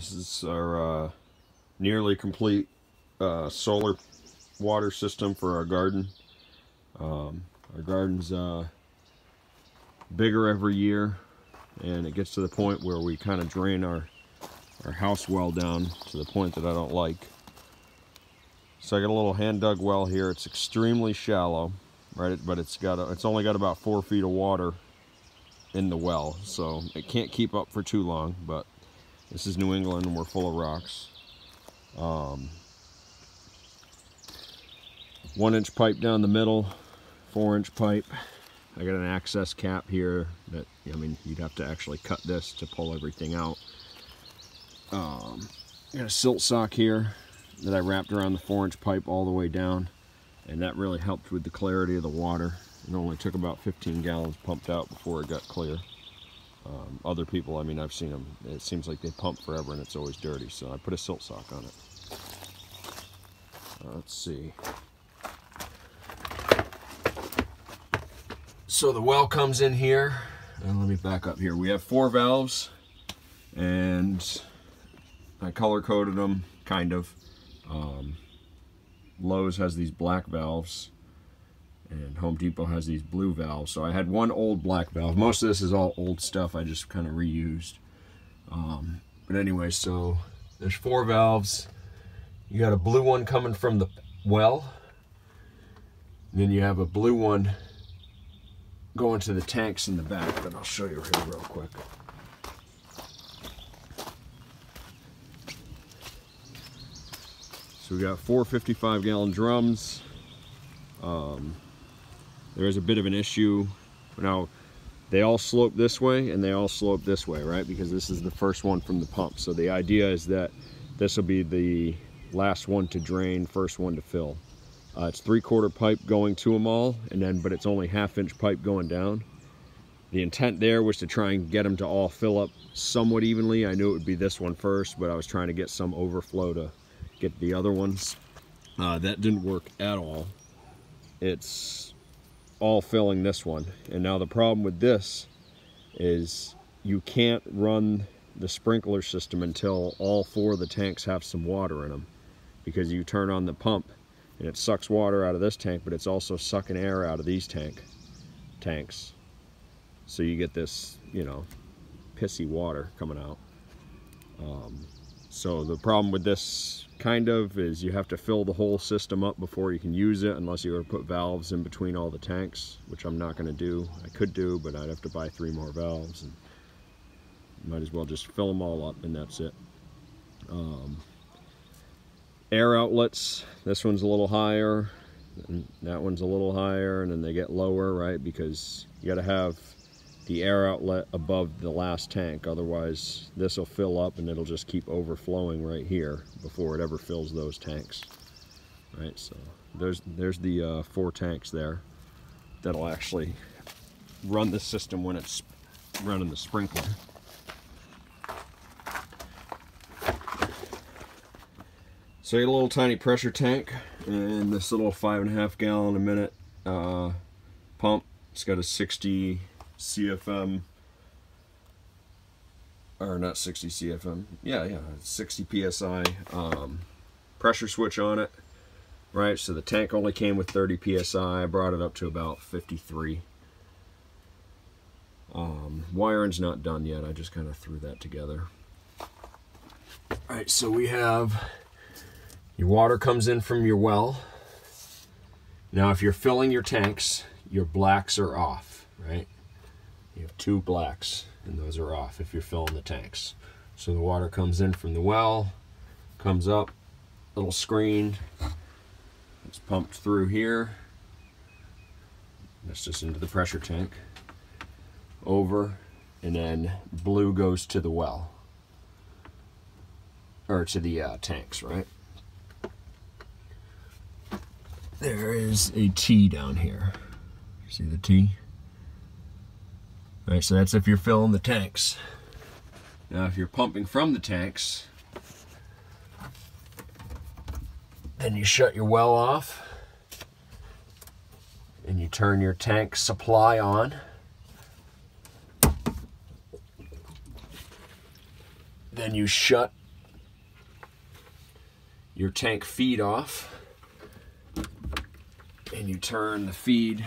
This is our nearly complete solar water system for our garden. Our garden's bigger every year, and it gets to the point where we kind of drain our house well down to the point that I don't like. So I got a little hand dug well here. It's extremely shallow, right? But it's only got about 4 feet of water in the well, so it can't keep up for too long. But this is New England, and we're full of rocks. 1-inch pipe down the middle, 4-inch pipe. I got an access cap here that, I mean, you'd have to actually cut this to pull everything out. I got a silt sock here that I wrapped around the 4-inch pipe all the way down, and that really helped with the clarity of the water. It only took about 15 gallons pumped out before it got clear. Other people, I mean, I've seen them, it seems like they pump forever and it's always dirty, so I put a silt sock on it. Let's see. So the well comes in here, and let me back up here. We have 4 valves, and I color coded them, kind of. Lowe's has these black valves, and Home Depot has these blue valves. So I had one old black valve. Most of this is all old stuff I just kind of reused. But anyway, so there's 4 valves. You got a blue one coming from the well. And then you have a blue one going to the tanks in the back that I'll show you here real quick. So we got 4 55-gallon drums. There is a bit of an issue. Now, they all slope this way and they all slope this way, right? Because this is the first one from the pump. So the idea is that this will be the last one to drain, first one to fill. It's 3/4 pipe going to them all, but it's only 1/2-inch pipe going down. The intent there was to try and get them to all fill up somewhat evenly. I knew it would be this one first, but I was trying to get some overflow to get the other ones. That didn't work at all. It's all filling this one. And now the problem with this is you can't run the sprinkler system until all 4 of the tanks have some water in them, because you turn on the pump and it sucks water out of this tank, but it's also sucking air out of these tanks. So you get this, you know, pissy water coming out. So the problem with this kind of is you have to fill the whole system up before you can use it, unless you were to put valves in between all the tanks, which I'm not going to do. I could do, but I'd have to buy 3 more valves, and might as well just fill them all up and that's it. Air outlets, this one's a little higher, and that one's a little higher, and then they get lower, right? Because you got to have the air outlet above the last tank, otherwise this will fill up and it'll just keep overflowing right here before it ever fills those tanks, right? So there's the 4 tanks there that'll actually run the system when it's running the sprinkler. So you get a little tiny pressure tank and this little 5.5 gallon a minute pump. It's got a 60 CFM, or not 60 CFM, yeah, 60 PSI pressure switch on it, right? So the tank only came with 30 PSI. I brought it up to about 53. Wiring's not done yet. I just kind of threw that together. All right, so we have your water comes in from your well. Now, if you're filling your tanks, your blacks are off, right? You have 2 blacks, and those are off if you're filling the tanks. So the water comes in from the well, comes up, little screen, it's pumped through here. That's just into the pressure tank, over, and then blue goes to the well, or to the tanks, right? There is a T down here. See the T? All right, so that's if you're filling the tanks. Now, if you're pumping from the tanks, then you shut your well off and you turn your tank supply on. Then you shut your tank feed off, and you turn the feed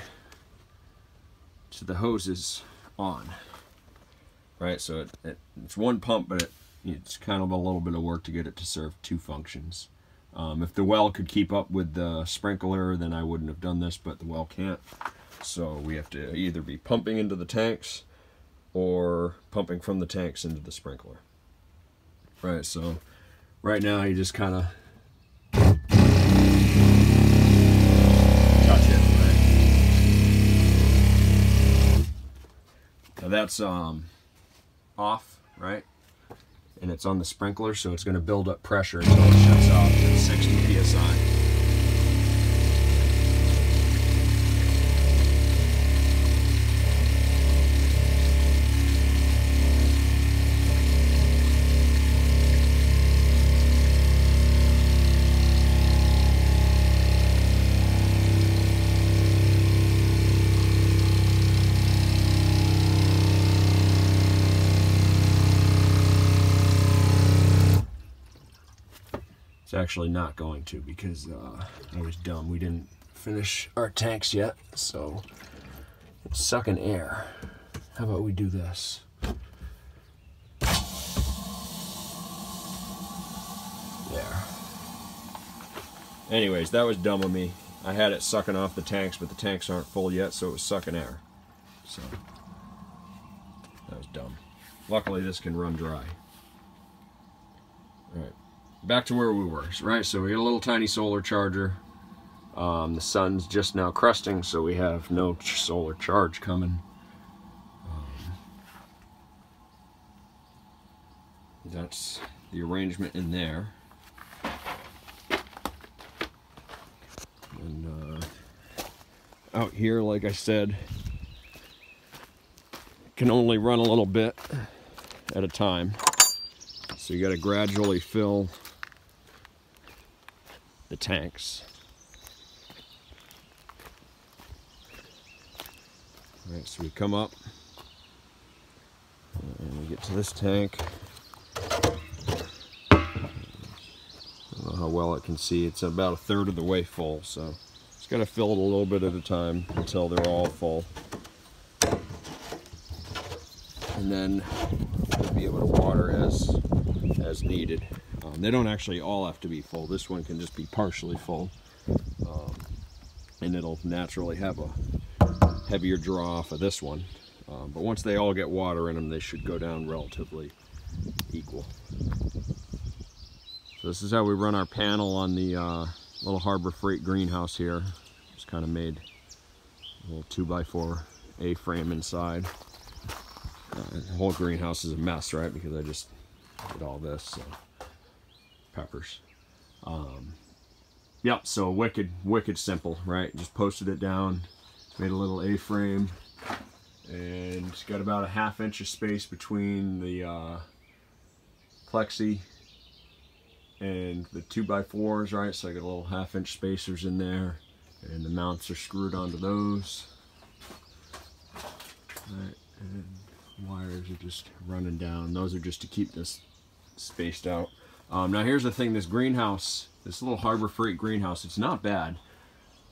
to the hoses on. Right, so it's one pump, but it's kind of a little bit of work to get it to serve two functions. If the well could keep up with the sprinkler, then I wouldn't have done this, but the well can't. So we have to either be pumping into the tanks or pumping from the tanks into the sprinkler. Right, so right now you just kind of touch it, right? Now that's off, right? And it's on the sprinkler, so it's going to build up pressure until it shuts off at 60 psi. Actually not going to, because I was dumb. We didn't finish our tanks yet, so it's sucking air. How about we do this? There. Anyways, that was dumb of me. I had it sucking off the tanks, but the tanks aren't full yet, so it was sucking air. So that was dumb. Luckily this can run dry. All right. Back to where we were, right? So we got a little tiny solar charger. The sun's just now crusting, so we have no solar charge coming. That's the arrangement in there. And out here, like I said, can only run a little bit at a time. So you got to gradually fill the tanks. All right, so we come up and we get to this tank. I don't know how well it can see. It's about a third of the way full, so just got to fill it a little bit at a time until they're all full. And then we'll be able to water as needed. They don't actually all have to be full. This one can just be partially full, and it'll naturally have a heavier draw off of this one. But once they all get water in them, they should go down relatively equal. So this is how we run our panel on the little Harbor Freight greenhouse here. Just kind of made a little 2x4 A-frame inside. The whole greenhouse is a mess, right? Because I just did all this, so peppers. Yep, so wicked simple, right? Just posted it down, made a little A-frame, and got about a ½ inch of space between the plexi and the 2x4s, right? So I got a little ½ inch spacers in there, and the mounts are screwed onto those. Right, and wires are just running down. Those are just to keep this spaced out. Now here's the thing, this greenhouse, this little Harbor Freight greenhouse, it's not bad.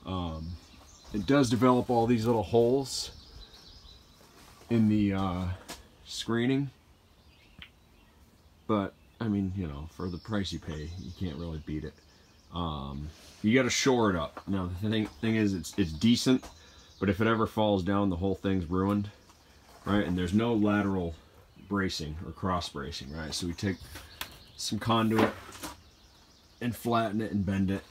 It does develop all these little holes in the screening, but I mean, you know, for the price you pay, you can't really beat it. You got to shore it up. Now the thing is, it's decent, but if it ever falls down, the whole thing's ruined, right? And there's no lateral bracing or cross bracing, right? So we take some conduit and flatten it and bend it.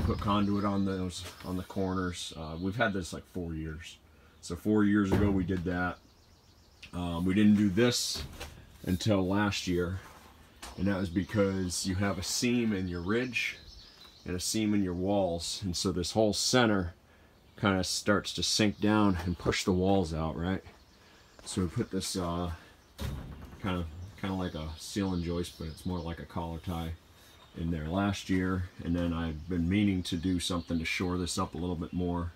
Put conduit on those, on the corners. We've had this like 4 years. So 4 years ago we did that. We didn't do this until last year, and that was because you have a seam in your ridge and a seam in your walls, and so this whole center kind of starts to sink down and push the walls out, right? So we put this kind of like a ceiling joist, but it's more like a collar tie in there last year, and then I've been meaning to do something to shore this up a little bit more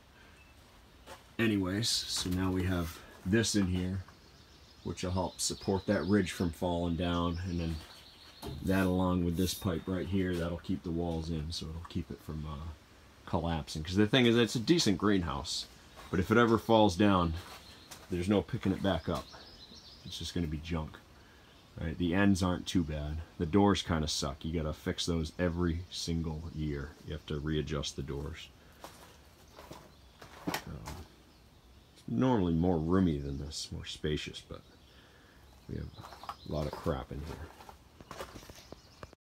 anyways. So now we have this in here, which will help support that ridge from falling down, and then that along with this pipe right here, that'll keep the walls in, so it'll keep it from collapsing. Because the thing is, it's a decent greenhouse, but if it ever falls down, there's no picking it back up. It's just going to be junk. Right? The ends aren't too bad. The doors kind of suck. You got to fix those every single year. You have to readjust the doors. It's normally more roomy than this, more spacious, but we have a lot of crap in here.